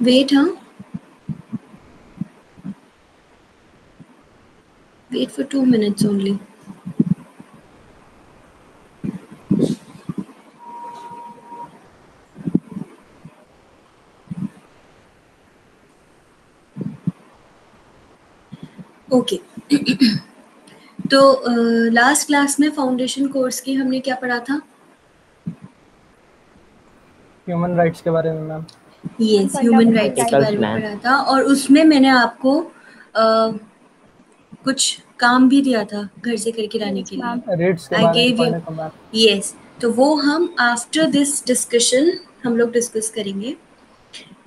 Wait, हाँ, wait for 2 minutes only. Okay. तो last class में फाउंडेशन कोर्स की हमने क्या पढ़ा था? ह्यूमन राइट्स के बारे में मैम. यस, ह्यूमन राइट्स के बारे में पढ़ा था, और उसमें मैंने आपको कुछ काम भी दिया था घर से करके लाने के लिए. रेट्स के आई बारे में गेव यू. पढ़ने को मैम. यस, तो वो हम आफ्टर दिस डिस्कशन हम लोग डिस्कस करेंगे.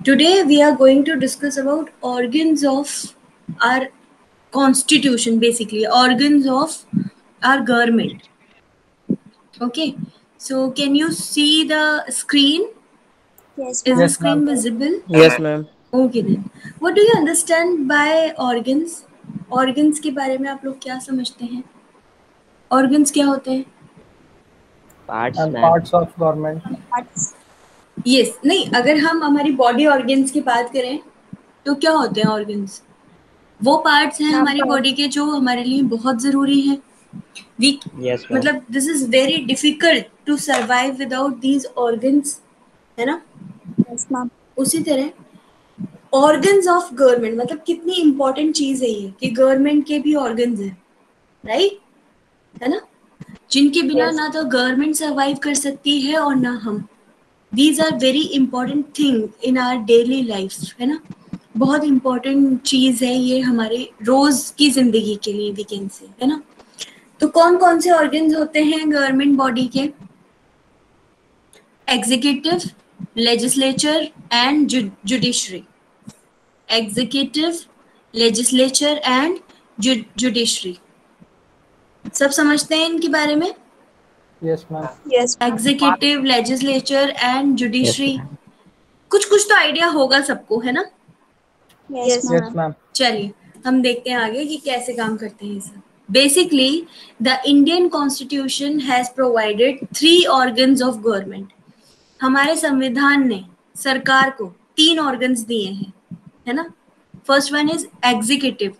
Today we are going to discuss about organs of our constitution, basically organs of our government. Okay, so can you see the screen? Yes, Is the Yes, screen ma'am. visible? Yes, ma'am. Okay then. What do you understand by organs? Organs के बारे में आप लोग क्या समझते हैं? Organs क्या होते हैं? Parts, And ma'am. parts of government. Yes, नहीं, अगर हम हमारी body organs की बात करें तो क्या होते हैं organs? वो parts हैं हमारी body के जो हमारे लिए बहुत ज़रूरी हैं. Yes, ma'am. मतलब this is very difficult to survive without these organs, है ना? Yes, ma'am. उसी तरह ऑर्गन्स ऑफ गवर्नमेंट, मतलब कितनी इंपॉर्टेंट चीज है ये कि गवर्नमेंट के भी ऑर्गन्स हैं, राइट, है ना, जिनके बिना Yes. ना तो गवर्नमेंट सर्वाइव कर सकती है और ना हम. These are very important thing in our daily life, है ना, बहुत इंपॉर्टेंट चीज है ये हमारे रोज की जिंदगी के लिए, वी कैन से, है ना. तो कौन कौन से ऑर्गन्स होते हैं गवर्नमेंट बॉडी के? Executive, legislature and judiciary. Executive, legislature and judiciary. सब समझते हैं इनके बारे में? Yes, ma'am. Yes, ma'am. Executive, legislature and judiciary. Yes, ma'am. कुछ कुछ तो आइडिया होगा सबको, है ना. Yes, Yes, ma'am. ma'am. चलिए हम देखते हैं आगे कि कैसे काम करते हैं सब. Basically the Indian constitution has provided 3 organs of government. हमारे संविधान ने सरकार को 3 ऑर्गन्स दिए हैं, है ना. फर्स्ट वन इज एग्जीक्यूटिव,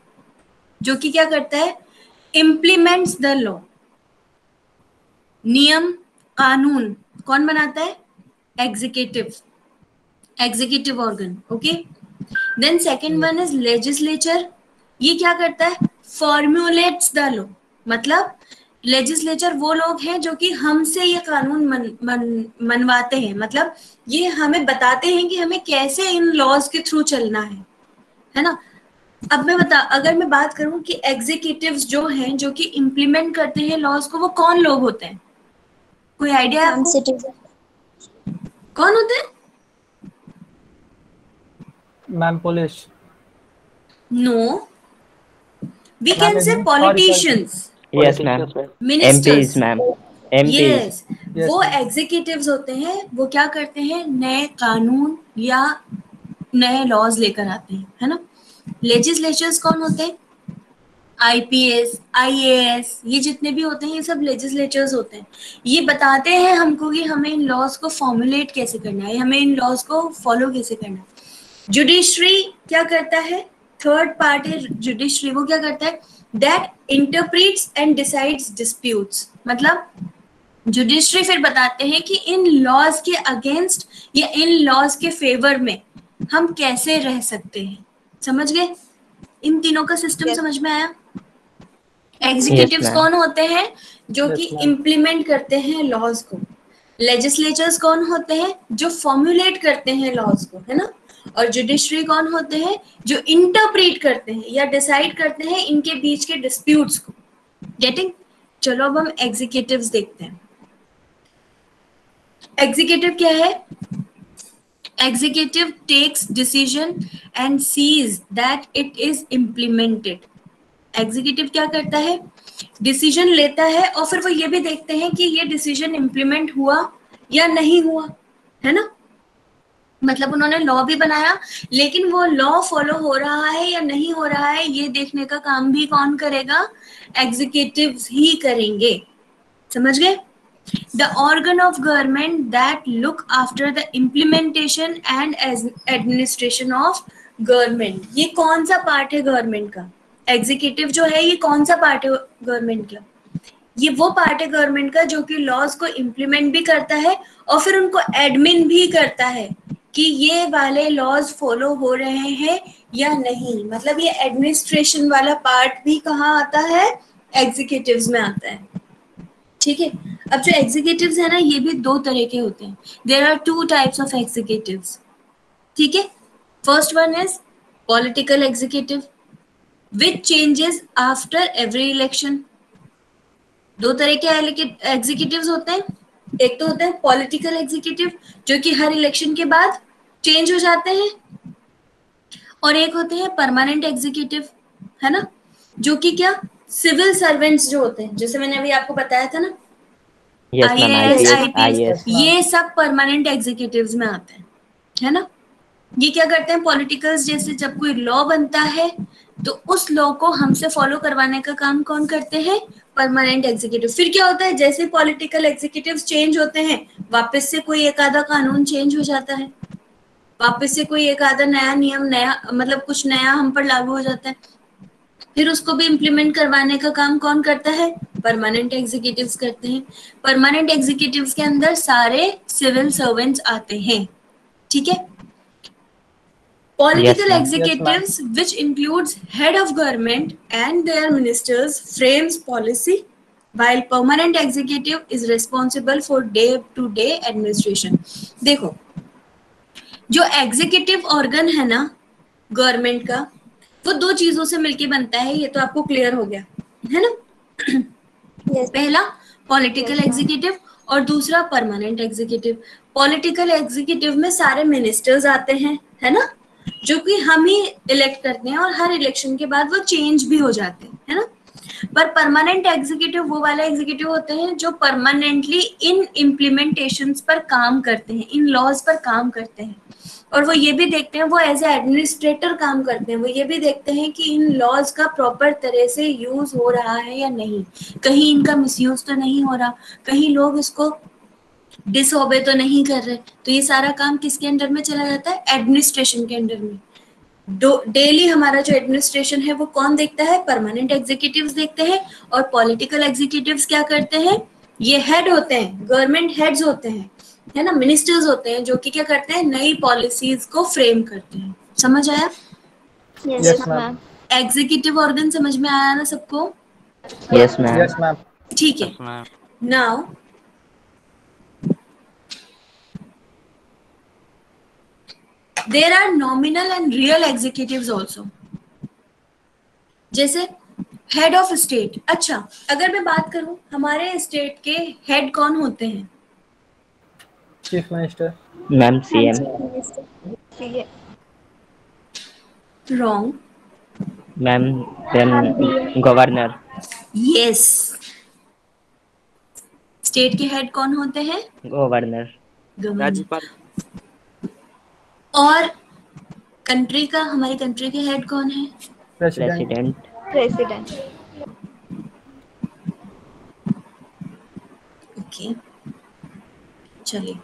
जो कि क्या करता है? Implements the law. नियम कानून कौन बनाता है? Executive, executive organ. Okay. Then second one is legislature. ये क्या करता है? Formulates the law. मतलब लेजिस्लेचर वो लोग हैं जो कि हमसे ये कानून मनवाते हैं. मतलब ये हमें बताते हैं कि हमें कैसे इन लॉज के थ्रू चलना है ना. अब अगर मैं बात करूं कि एग्जीक्यूटिव्स जो हैं जो कि इम्प्लीमेंट करते हैं लॉज को, वो कौन लोग होते हैं? कोई आइडिया है आपको? Citizen. कौन होते हैं? Ma'am, police. No, we can say Ma'am, politicians, Yes, ma'am. Ministers. MPs, ma'am. MPs. Yes, Yes, वो ma'am. एग्जीक्यूटिव्स होते हैं. वो क्या करते हैं? नए कानून या नए लॉज लेकर आते हैं, है ना. लेजिस्लेचर्स कौन होते हैं? आईपीएस, आईएएस, ये जितने भी होते हैं ये सब लेजिस्लेचर्स होते हैं. ये बताते हैं हमको कि हमें इन लॉज को फॉर्मुलेट कैसे करना है, हमें इन लॉज को फॉलो कैसे करना है. जुडिशरी क्या करता है? थर्ड पार्ट है जुडिशरी. वो क्या करता है? That interprets and decides disputes. मतलब जुडिशरी फिर बताते हैं कि इन लॉज के अगेंस्ट या इन लॉज के फेवर में हम कैसे रह सकते हैं. समझ गए? इन तीनों का सिस्टम Yes. समझ में आया? Executives ma'am. कौन होते हैं? जो Yes, कि ma'am. इम्प्लीमेंट करते हैं लॉज को. लेजिस्लेचर्स कौन होते हैं? जो फॉर्मुलेट करते हैं लॉज को, है ना. और जुडिशरी कौन होते हैं? जो इंटरप्रेट करते हैं या डिसाइड करते हैं इनके बीच के डिस्प्यूट्स को. गेटिंग? चलो अब हम एग्जीक्यूटिव्स देखते हैं. एग्जीक्यूटिव क्या है? Executive takes decision and sees that it is implemented. Executive क्या करता है? डिसीजन लेता है और फिर वो ये भी देखते हैं कि ये डिसीजन इम्प्लीमेंट हुआ या नहीं हुआ, है ना. मतलब उन्होंने लॉ भी बनाया, लेकिन वो लॉ फॉलो हो रहा है या नहीं हो रहा है ये देखने का काम भी कौन करेगा? एग्जीक्यूटिव्स ही करेंगे. समझ गए? The organ of government that look after the implementation and administration of government. ये कौन सा पार्ट है गवर्नमेंट का? एग्जीक्यूटिव जो है ये कौन सा पार्ट है गवर्नमेंट का? ये वो पार्ट है गवर्नमेंट का जो कि लॉज को इम्प्लीमेंट भी करता है और फिर उनको एडमिन भी करता है कि ये वाले लॉज फॉलो हो रहे हैं या नहीं. मतलब ये एडमिनिस्ट्रेशन वाला पार्ट भी कहाँ आता है? एग्जीक्यूटिव्स में आता है. ठीक है. अब जो एग्जीक्यूटिव्स है ना ये भी दो तरह के होते हैं. There are two types of executives. ठीक है. First one is political executive which changes after every election. दो तरह के एग्जीक्यूटिव्स होते हैं. एक तो होते हैं पॉलिटिकल एग्जीक्यूटिव जो कि हर इलेक्शन के बाद चेंज हो जाते हैं, और एक होते हैं परमानेंट एग्जीक्यूटिव, है ना, जो कि क्या सिविल सर्वेंट्स जो होते हैं, जैसे मैंने अभी आपको बताया था ना, Yes, ma'am. IAS, IPS. IPS, ये सब परमानेंट एग्जीक्यूटिव्स में आते हैं, है ना. ये क्या करते हैं? पॉलिटिकल्स जैसे जब कोई लॉ बनता है तो उस लॉ को हमसे फॉलो करवाने का काम कौन करते हैं? Permanent executive. फिर क्या होता है? जैसे पॉलिटिकल एग्जीक्यूटिव्स चेंज होते हैं वापस से कोई एक आधा कानून चेंज हो जाता है, वापस से कोई एक आधा नया नियम, नया मतलब कुछ नया हम पर लागू हो जाता है. फिर उसको भी इम्प्लीमेंट करवाने का काम कौन करता है? परमानेंट एग्जीक्यूटिव्स करते हैं. परमानेंट एग्जीक्यूटिव्स के अंदर सारे सिविल सर्वेंट्स आते हैं. ठीक है. Political ma'am. executives, which includes head of government and their ministers, frames policy, while permanent executive is responsible for day-to-day administration. देखो, जो एग्जीक्यूटिव ऑर्गन है ना गवर्नमेंट का, वो दो चीजों से मिलके बनता है. ये तो आपको क्लियर हो गया है ना. Yes. पहला पॉलिटिकल एग्जीक्यूटिव और दूसरा परमानेंट एग्जीक्यूटिव. पॉलिटिकल एग्जीक्यूटिव में सारे मिनिस्टर्स आते हैं, है ना, जो कि हम ही इलेक्ट करते हैं और हर इलेक्शन के बाद वो चेंज भी हो जाते हैं, है ना. पर परमानेंट एग्जीक्यूटिव वो वाले एग्जीक्यूटिव होते हैं जो परमानेंटली इन इम्प्लीमेंटेशंस पर काम करते हैं, इन लॉज पर काम करते हैं, और वो ये भी देखते हैं, वो एज ए एडमिनिस्ट्रेटर काम करते हैं, वो ये भी देखते हैं कि इन लॉज का प्रॉपर तरह से यूज हो रहा है या नहीं, कहीं इनका मिसयूज तो नहीं हो रहा, कहीं लोग इसको डिसओबे तो नहीं कर रहे. तो ये सारा काम किसके अंडर में चला जाता है? एडमिनिस्ट्रेशन के अंडर में. डेली हमारा जो एडमिनिस्ट्रेशन है वो कौन देखता है? परमानेंट एग्जीक्यूटिव्स देखते हैं. और पॉलिटिकल एग्जीक्यूटिव्स क्या करते हैं? ये हेड होते हैं, गवर्नमेंट हेड्स होते हैं, है ना, मिनिस्टर्स होते हैं, जो कि क्या करते हैं? नई पॉलिसीज को फ्रेम करते हैं. समझ आया? Yes, Yes, ma'am. ma'am. Executive organ समझ में आया ना सबको? Yes, ma'am. Yes, ma'am. ठीक है. Now there are nominal and real executives also. जैसे हेड ऑफ स्टेट. अच्छा, अगर मैं बात करूं हमारे स्टेट के हेड कौन होते हैं? Chief Minister. Ma'am, CM. CA. Wrong. Ma'am, then Governor. Yes. State के हेड कौन होते हैं? Governor. गवर्नर. और कंट्री का, हमारी कंट्री के हेड कौन है? President. President. ओके, चलिए,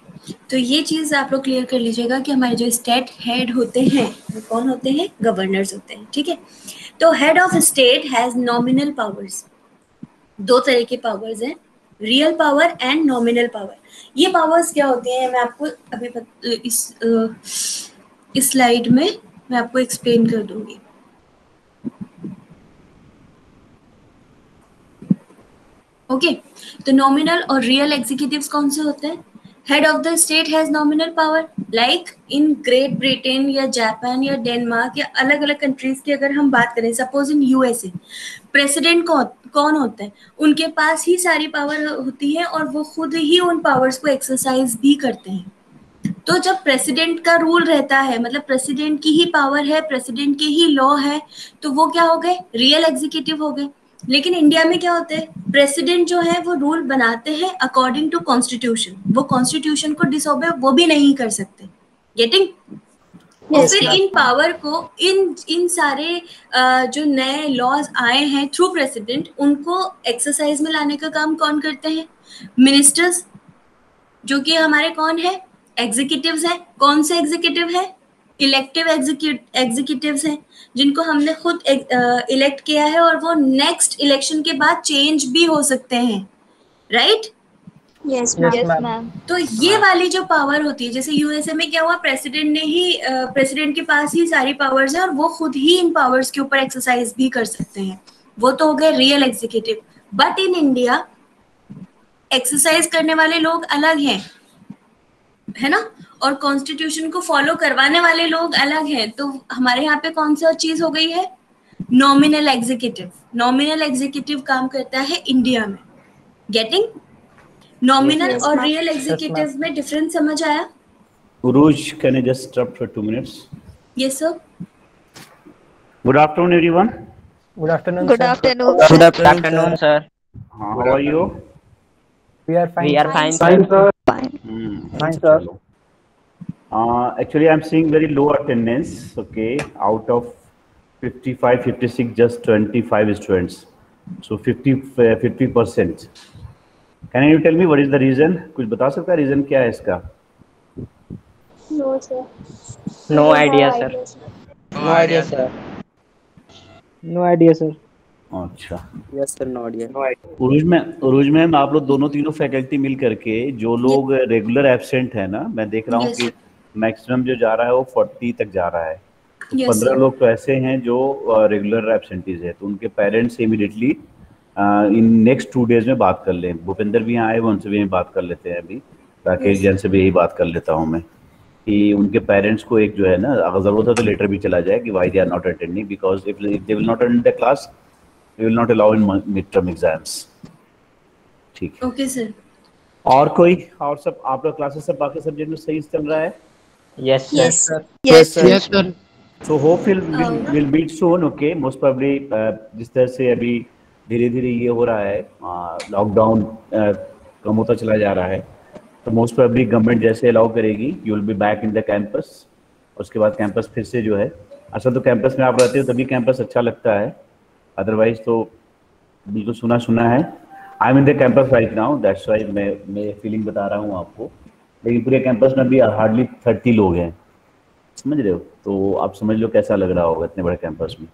तो ये चीज आप लोग क्लियर कर लीजिएगा कि हमारे जो स्टेट हेड होते हैं वो कौन होते हैं? गवर्नर्स होते हैं. ठीक है. तो head of state has nominal powers. दो तरह के पावर्स हैं, real power and nominal power. ये पावर्स क्या होती हैं मैं आपको अभी इस स्लाइड में मैं आपको एक्सप्लेन कर दूंगी. ओके. तो नॉमिनल और रियल एग्जीक्यूटिव्स कौन से होते हैं? Head of the state has nominal power, like in great Britain या जापान या डेनमार्क या अलग अलग कंट्रीज की अगर हम बात करें, सपोज इन यूएसए, प्रेसिडेंट कौन होता है? उनके पास ही सारी पावर होती है और वो खुद ही उन पावर्स को एक्सरसाइज भी करते हैं. तो जब प्रेसिडेंट का रूल रहता है, मतलब प्रेसिडेंट की ही पावर है, प्रेसिडेंट के ही लॉ है, तो वो क्या हो गए? रियल एग्जीक्यूटिव हो गए. लेकिन इंडिया में क्या होता है? प्रेसिडेंट जो है वो रूल बनाते हैं अकॉर्डिंग टू कॉन्स्टिट्यूशन. वो कॉन्स्टिट्यूशन को डिसओबे वो भी नहीं कर सकते. गेटिंग? और फिर इन पावर को इन सारे जो नए लॉज आए हैं थ्रू प्रेसिडेंट, उनको एक्सरसाइज में लाने का काम कौन करते हैं? मिनिस्टर्स जो कि हमारे कौन है, एग्जीक्यूटिव्स हैं। कौन से एग्जीक्यूटिव है, इलेक्टिव एग्जीक्यूटिव्स हैं, जिनको हमने खुद इलेक्ट किया है और वो नेक्स्ट इलेक्शन के बाद चेंज भी हो सकते हैं, right? Yes, Yes, ma'am. Yes, ma'am. ma'am. तो ये वाली जो पावर होती है, जैसे यूएसए में क्या हुआ, प्रेसिडेंट के पास ही सारी पावर्स है और वो खुद ही इन पावर्स के ऊपर एक्सरसाइज भी कर सकते हैं। वो तो हो गए real executive. But in India exercise करने वाले लोग अलग हैं, है ना, और कॉन्स्टिट्यूशन को फॉलो करवाने वाले लोग अलग हैं। तो हमारे यहाँ पे कौन सा चीज हो गई है, नॉमिनल एग्जीक्यूटिव। नॉमिनल एग्जीक्यूटिव काम करता है इंडिया में। गेटिंग? नॉमिनल Yes, और ma'am. रियल एग्जीक्यूटिव में डिफरेंस समझ आया? Uruj, can I just interrupt for 2 minutes? Yes sir. Good afternoon, everyone. Good afternoon, Good sir. afternoon. Good afternoon, sir. How are you? We are fine. We are fine, sir. Fine. Fine, sir. Chalo. Actually, I'm seeing very low attendance. Okay, out of 55, 56, just 25 students. So 50%. Can you tell me what is the reason? कुछ बता सकता है reason क्या है इसका? No, sir. No idea, sir. No idea, sir. No idea, sir. अच्छा, Yes, sir. No idea. उरुज ma'am, आप लोग दोनों तीनों फैकल्टी मिल करके जो लोग रेगुलर एब्सेंट है ना, मैं देख रहा हूँ Yes. कि मैक्सिमम जो जा रहा है वो 40 तक जा रहा है। तो Yes, 15 sir. लोग तो ऐसे हैं जो रेगुलर एब्सेंटीज है, तो उनके parents immediately in next 2 days में बात कर लें। भूपेंद्र भी यहाँ आए, वो उनसे भी बात कर लेते हैं अभी। राकेश जैन से भी यही बात कर लेता हूँ मैं कि उनके पेरेंट्स को एक जो है ना, अगर जरूरत है तो लेटर भी चला जाए कि why they are not attending, because if they will not attend the class we will not allow in mid term exams. ठीक है, ओके सर। और कोई और सब आप लोग क्लासेस सब बाकी सब्जेक्ट में सही चल रहा है? Yes, sir. Yes. Yes, sir. Yes, sir. So hope we'll meet soon, okay? Most probably जिस तरह से अभी धीरे धीरे ये हो रहा है, लॉकडाउन कम होता चला जा रहा है, तो मोस्ट प्रोबेबली गवर्नमेंट जैसे अलाउ करेगी, you will be back in the campus. उसके बाद कैंपस फिर से जो है, असल तो कैंपस में आप रहते हो तभी कैंपस अच्छा लगता है, अदरवाइज तो बिल्कुल सुना सुना है। I am in the campus right now, that's why मैं फीलिंग बता रहा हूँ आपको। लेकिन पूरे कैंपस में भी हार्डली 30 लोग हैं, समझ रहे हो? तो आप समझ लो कैसा लग रहा होगा इतने बड़े कैंपस में।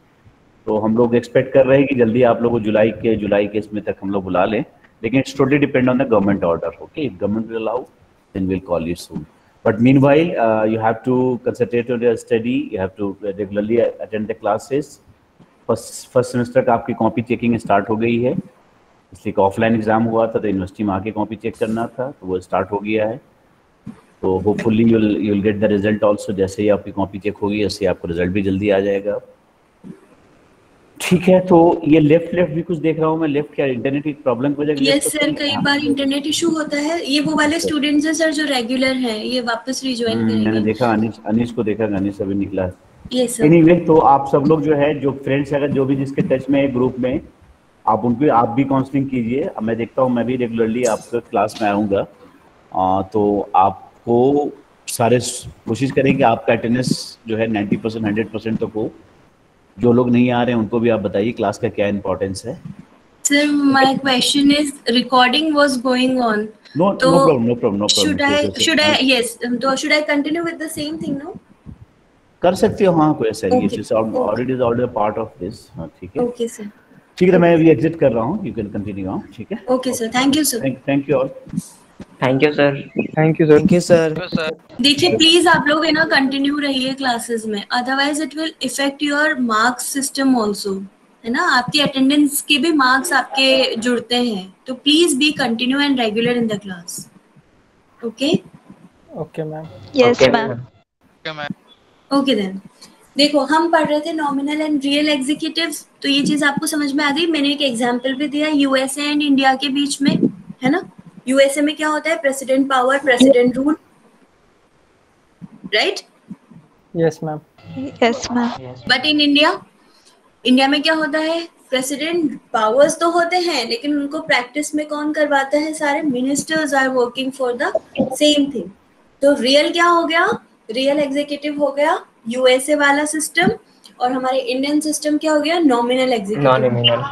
तो हम लोग एक्सपेक्ट कर रहे हैं कि जल्दी आप लोगों को जुलाई के इसमें तक हम लोग बुला लें, लेकिन it's totally depend on the government order, okay? If government will allow then will call you soon, but meanwhile you have to concentrate on your study, you have to regularly attend the classes. First semester का आपकी copy checking start हो गई है, इसलिए offline exam हुआ था तो university में आके कॉपी चेक करना था, तो वो स्टार्ट हो गया है। तो hopefully you will get the result also. जैसे ही आपकी कॉपी चेक होगी उससे आपको रिजल्ट भी जल्दी आ जाएगा, ठीक है? तो ये लेफ्ट भी कुछ देख रहा हूँ मैं, लेफ्ट क्या इंटरनेट की प्रॉब्लम की वजह से? यस सर, कई बार इंटरनेट इशू होता है। ये वो वाले स्टूडेंट्स हैं सर जो रेगुलर हैं, ये वापस रिज्वाइन मैंने करेंगे। देखा अनीश को देखा, अनीश अभी निकला। Yes sir. एनीवे, तो आप सब लोग जो है, जो फ्रेंड्स अगर जो भी जिसके टच में है ग्रुप में, आप उनको आप भी काउंसलिंग कीजिए। अब मैं देखता हूँ, मैं भी रेगुलरली आपके क्लास में आऊँगा, तो आपको सारे कोशिश करें कि आपका अटेंडेंस जो है 90% 100% तक हो। जो लोग नहीं आ रहे हैं उनको भी आप बताइए क्लास का क्या इंपॉर्टेंस है। Sir, my question is, recording was going on. No तो problem. Should I yes? तो should I continue with the same thing, no? कर सकते हो, हाँ, कोई ऐसा नहीं, Okay. It's already part of this. हाँ, ठीक है, Okay sir. ठीक है, मैं अभी एग्जिट कर रहा हूँ, यू कैन कंटिन्यू ऑन, ठीक है? Okay sir. Thank you sir. Thank you all. Thank you, sir. Thank you, sir. Thank you, sir. देखिए प्लीज आप लोग है ना कंटिन्यू रहिए क्लासेस में, otherwise it will effect your marks system also, है ना? आपकी अटेंडेंस के भी मार्क्स आपके जुड़ते हैं, तो please be continue and regular in the class, okay? Okay, ma'am. Yes, Okay, ma'am. Okay then. देखो हम पढ़ रहे थे नॉमिनल एंड रियल एग्जीक्यूटिव्स, तो ये चीज आपको समझ में आ गई। मैंने एक एग्जांपल भी दिया यूएसए एंड इंडिया के बीच में, है ना? यूएसए में क्या होता है, president power, president rule, right? Yes, ma'am. Yes, ma'am. But in India में क्या होता है, प्रेसिडेंट पावर्स तो होते हैं लेकिन उनको प्रैक्टिस में कौन करवाता है, सारे ministers are working for the same thing. तो रियल क्या हो गया, रियल एग्जीक्यूटिव हो गया यूएसए वाला सिस्टम, और हमारे इंडियन सिस्टम क्या हो गया, nominal executive. Non-nominal.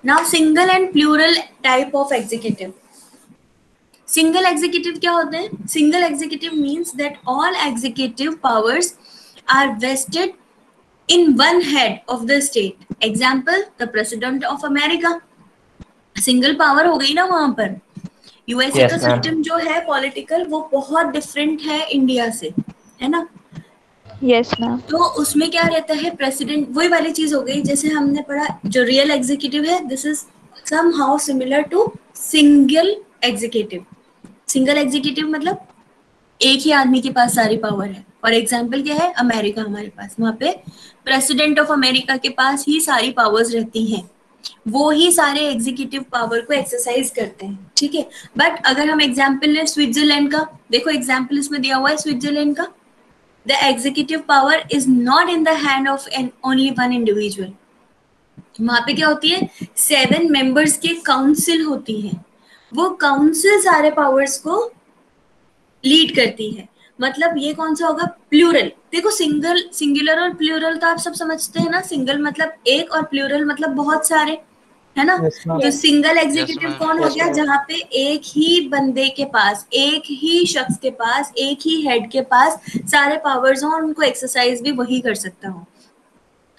Now single and plural type of executive. Single executive क्या होते हैं? Single executive means that all executive powers are vested in one head of the state. Example the president of America. Single power हो गई ना वहां पर. USA Yes, का ma'am. System जो है पॉलिटिकल वो बहुत डिफरेंट है इंडिया से, है ना. Yes, ma'am. तो उसमें क्या रहता है, प्रेसिडेंट वही वाली चीज हो गई जैसे हमने पढ़ा. जो रियल एग्जीक्यूटिव है this is somehow similar to single executive. Single executive मतलब एक ही आदमी के पास सारी पावर है. फॉर एग्जाम्पल क्या है, अमेरिका हमारे पास, वहां पे प्रेसिडेंट ऑफ अमेरिका के पास ही सारी पावर्स रहती हैं. वो ही सारे एग्जीक्यूटिव पावर को एक्सरसाइज करते हैं. ठीक है. बट अगर हम एग्जाम्पल लें स्विट्जरलैंड का, देखो एग्जाम्पल इसमें दिया हुआ है स्विट्जरलैंड का. The executive power is not in the hand of an only one individual. वहां पे क्या होती है, 7 मेंबर्स की काउंसिल होती है. वो काउंसिल सारे पावर्स को लीड करती है. मतलब ये कौन सा होगा, प्लूरल. देखो सिंगल, सिंगुलर और प्लूरल तो आप सब समझते हैं ना. सिंगल मतलब एक और प्लूरल मतलब बहुत सारे, है ना. तो सिंगल एग्जीक्यूटिव कौन हो गया, जहाँ पे एक ही बंदे के पास, एक ही शख्स के पास, एक ही हेड के पास सारे पावर्स हो और उनको एक्सरसाइज भी वही कर सकता हो.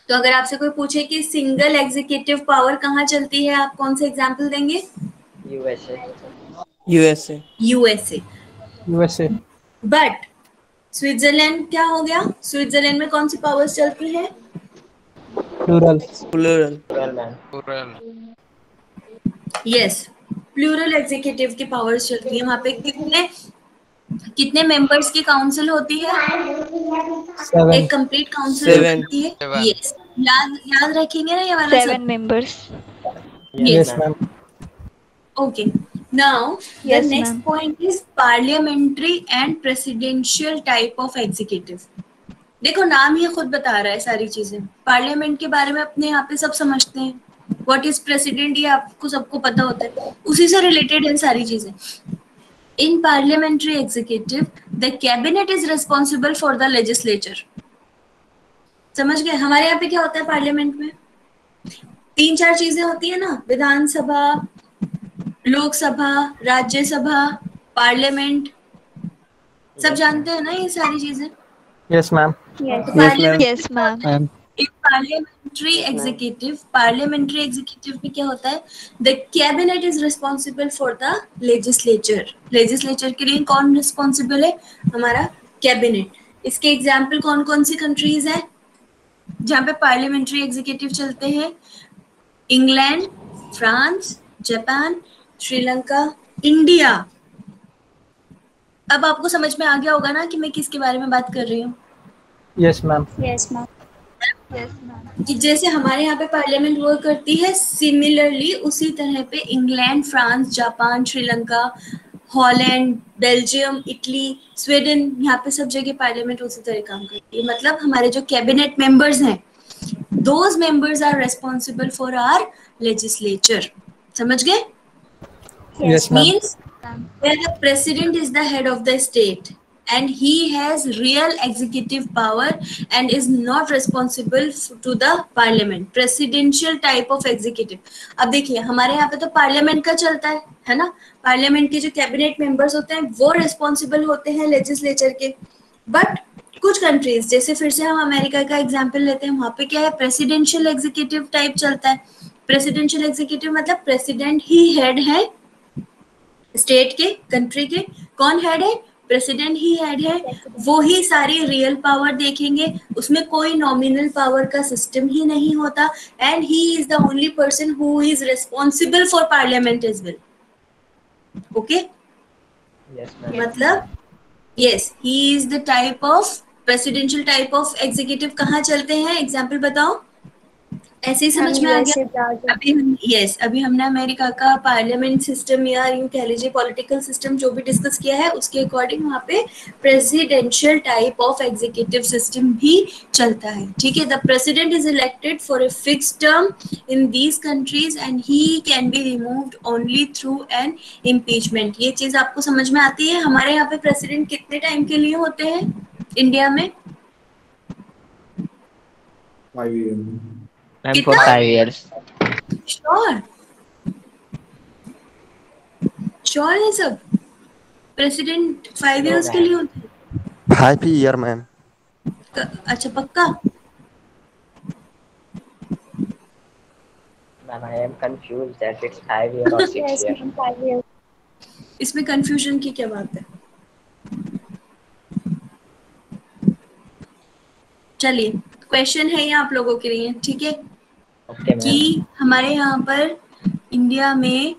तो अगर आपसे कोई पूछे कि सिंगल एग्जीक्यूटिव पावर कहाँ चलती है, आप कौन से एग्जाम्पल देंगे? USA. USA. USA. USA. But Switzerland क्या हो गया, स्विट्जरलैंड में कौन सी पावर्स चलती है? Plural. Plural. Well, ma'am. Yes, plural executive की पावर्स चलती है. वहां पे कितने कितने मेंबर्स की काउंसिल होती है? 7. एक कंप्लीट काउंसिल Seven. होती है. यस, याद रखेंगे ना ये वाला 7 सब. members. Yes, ma'am. Okay. Now, the Yes, next ma'am. point is parliamentary and presidential type of executive. देखो नाम ही खुद बता रहा है सारी चीजें. पार्लियामेंट के बारे में अपने यहाँ पे सब समझते हैं. व्हाट इज प्रेसिडेंट ये आपको सबको पता होता है, उसी से रिलेटेड है सारी चीजें. इन parliamentary executive the cabinet is responsible for the legislature. समझ गए? हमारे यहाँ पे क्या होता है पार्लियामेंट में, 3-4 चीजें होती है ना, विधानसभा, लोकसभा, राज्यसभा, पार्लियामेंट. सब जानते हैं ना ये सारी चीजें. Yes, ma'am. Yes. Yes, ma'am. Yes, ma'am. Ma'am. एक पार्लियामेंट्री एग्जीक्यूटिव में क्या होता है, the cabinet is responsible for the legislature. Legislature के लिए कौन रिस्पॉन्सिबल है, हमारा कैबिनेट. इसके एग्जाम्पल कौन कौन सी कंट्रीज है जहाँ पे पार्लियामेंट्री एग्जीक्यूटिव चलते हैं? England, France, Japan, Sri Lanka, India. अब आपको समझ में आ गया होगा ना कि मैं किसके बारे में बात कर रही हूँ. Yes, ma'am. Yes, ma'am. Yes, ma'am. कि जैसे हमारे यहाँ पे पार्लियामेंट वर्क करती है, सिमिलरली उसी तरह पे England, France, Japan, Sri Lanka, Holland, Belgium, Italy, Sweden, यहाँ पे सब जगह पार्लियामेंट उसी तरह काम करती है. मतलब हमारे जो कैबिनेट मेंबर्स हैं, those members are responsible for our legislature. समझ गए? Yes, ma'am. Means where the president is the head of the state and he has real executive power and is not responsible to the parliament. Presidential type of executive. अब देखिए हमारे यहाँ पे तो parliament का चलता है ना. पार्लियामेंट के जो कैबिनेट मेंबर्स होते हैं वो रिस्पॉन्सिबल होते हैं लेजिस्लेचर के. बट कुछ कंट्रीज, जैसे फिर से हम अमेरिका का एग्जाम्पल लेते हैं, वहां पे क्या है, प्रेसिडेंशियल एग्जीक्यूटिव टाइप चलता है. प्रेसिडेंशियल एग्जीक्यूटिव मतलब प्रेसिडेंट ही हेड है स्टेट के, कंट्री के. कौन हेड है? प्रेसिडेंट ही हेड है. वो ही सारी रियल पावर देखेंगे, उसमें कोई नॉमिनल पावर का सिस्टम ही नहीं होता. And he is the only person who is responsible for parliament as well. Okay, Yes, ma'am. मतलब yes, he is the type of presidential type of executive. कहाँ चलते हैं, एग्जाम्पल बताओ. ऐसे ही समझ में आ गया. अभी हमने अमेरिका का पार्लियामेंट सिस्टम या यूं कह लीजिए पॉलिटिकल सिस्टम जो भी डिस्कस किया है, उसके अकॉर्डिंग वहाँ पे presidential type of executive system भी चलता है. ठीक है. The president is elected for a fixed term in these countries and he can be removed only through an impeachment. ये चीज आपको समझ में आती है. हमारे यहाँ पे प्रेसिडेंट कितने टाइम के लिए होते हैं इंडिया में? Ma'am, for 5 years. Sure. Sure है सब? प्रेसिडेंट 5 इयर्स के लिए होते हैं? 5 year, ma'am. अच्छा पक्का? Ma'am, I am confused that it's 5 year or 6 Yes, year. ma'am. 5 years. इसमें कंफ्यूजन की क्या बात है? चलिए क्वेश्चन है ये आप लोगों के लिए, ठीक है? Okay, ma'am. कि हमारे यहाँ पर इंडिया में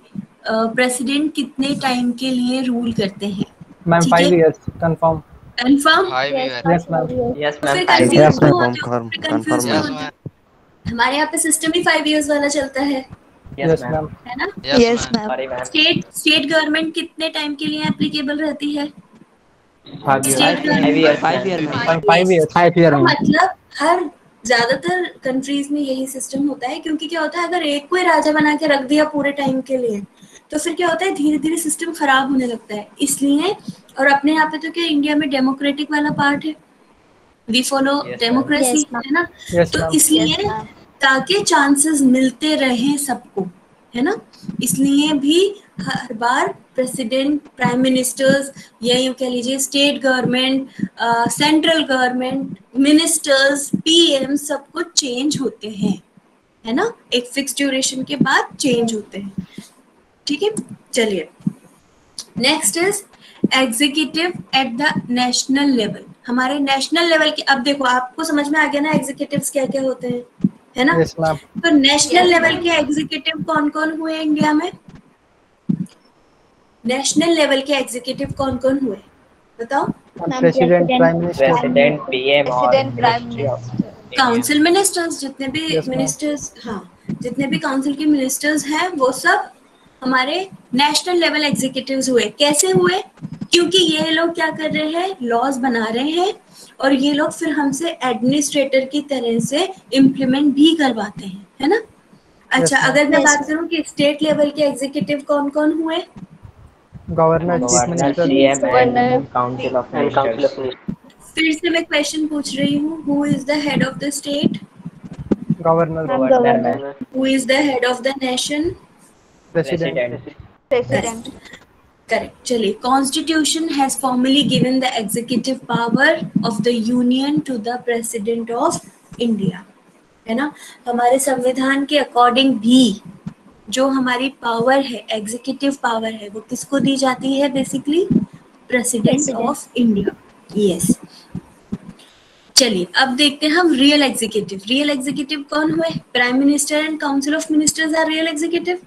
प्रेसिडेंट कितने टाइम के लिए रूल करते हैं? मैम ठीक 5 है? years confirm. Confirm? 5 Yes, year. Yes, ma'am. 5 years. Yes, तो ma'am. फिर 5 कंफ्यूज years. क्यों ma'am. होते हो? फिर Confirm, कंफ्यूज क्यों confirm, होते हो? हमारे यहाँ पे सिस्टम ही 5 इयर्स वाला चलता है Yes, ma'am. है ना? Yes, ma'am. Sorry, ma'am. State government कितने टाइम के लिए एप्लीकेबल रहती है? 5 years. State 5 years. 5 year, ma'am. 5 years. 5 year. मतलब हर ज्यादातर कंट्रीज में यही सिस्टम होता है, क्योंकि क्या होता है अगर एक को ही राजा बना के रख दिया पूरे टाइम के लिए तो फिर क्या होता है धीरे धीरे सिस्टम खराब होने लगता है। इसलिए और अपने यहाँ पे तो क्या इंडिया में डेमोक्रेटिक वाला पार्ट है, we follow Yes, ma'am. Democracy, Yes, ma'am. है ना? Yes, तो ma'am. इसलिए Yes, ma'am. ताकि चांसेस मिलते रहे सबको, है ना, इसलिए भी हर बार प्रेसिडेंट, प्राइम मिनिस्टर्स या यूं कह लीजिए state government, central government, ministers, PM सब कुछ चेंज होते हैं, है ना, एक फिक्स ड्यूरेशन के बाद चेंज होते हैं। ठीक है, चलिए next is executive at the national level. हमारे नेशनल लेवल के, अब देखो आपको समझ में आ गया ना एग्जीक्यूटिव्स क्या क्या होते हैं, है ना? Yes, ma'am. तो नेशनल लेवल के एग्जीक्यूटिव कौन कौन हुए इंडिया में? नेशनल लेवल के एग्जीक्यूटिव कौन कौन हुए बताओ? Ma'am, President, Prime Minister. President, PM और President, Prime Ministry of Minister. India. Council ministers, जितने भी Yes, ma'am. मिनिस्टर्स, हाँ जितने भी काउंसिल के मिनिस्टर्स हैं वो सब हमारे नेशनल लेवल एग्जीक्यूटिव्स हुए। कैसे हुए? क्योंकि ये लोग क्या कर रहे हैं, लॉज बना रहे हैं और ये लोग फिर हमसे एडमिनिस्ट्रेटर की तरह से इम्प्लीमेंट भी करवाते हैं, है ना? अच्छा, ma'am. अगर मैं Yes, बात करूं कि स्टेट लेवल के एग्जीक्यूटिव कौन कौन हुए? Governor, Chief Governor, Minister. CM Governor, and Council of Ministers. फिर से मैं क्वेश्चन पूछ रही हूँ, who is the head of the state? Governor. Ma'am, Governor, Governor. Who is the head of the nation? President. President. Correct. चलिए, constitution has formally given the executive power of the union to the president of India, है ना? हमारे संविधान के according भी जो हमारी power है, एग्जीक्यूटिव पावर है, वो किसको दी जाती है? Basically president President. Of India. Yes, चलिए अब देखते हैं हम रियल एग्जीक्यूटिव। रियल एग्जीक्यूटिव कौन हुए? Prime minister and council of ministers are real executive.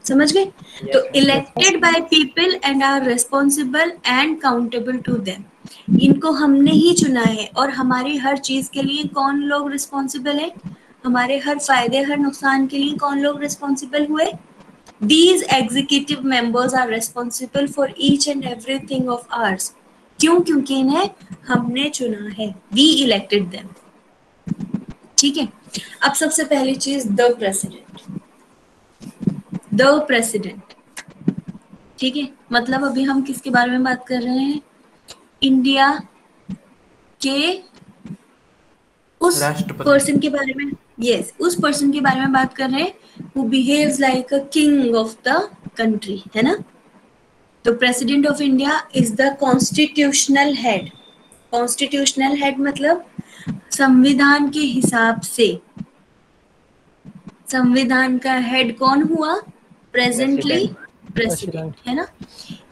समझ गए? तो elected by people and are responsible and countable to them. इनको हमने ही चुना है और हमारी हर चीज के लिए कौन लोग रिस्पॉन्सिबल है? हमारे हर फायदे हर नुकसान के लिए कौन लोग रिस्पॉन्सिबल हुए? These executive members are responsible for each and everything of ours. क्यों? क्योंकि इन्हें हमने चुना है, we elected them. ठीक है, अब सबसे पहली चीज द प्रेसिडेंट। द प्रेसिडेंट, ठीक है, मतलब अभी हम किसके बारे में बात कर रहे हैं? इंडिया के उस पर्सन के बारे में, यस, उस पर्सन के बारे में बात कर रहे हैं who behaves like a king of the country, है ना? तो president of India is the constitutional head. Constitutional head मतलब संविधान के हिसाब से संविधान का हेड कौन हुआ? प्रेजेंटली प्रेसिडेंट, है ना?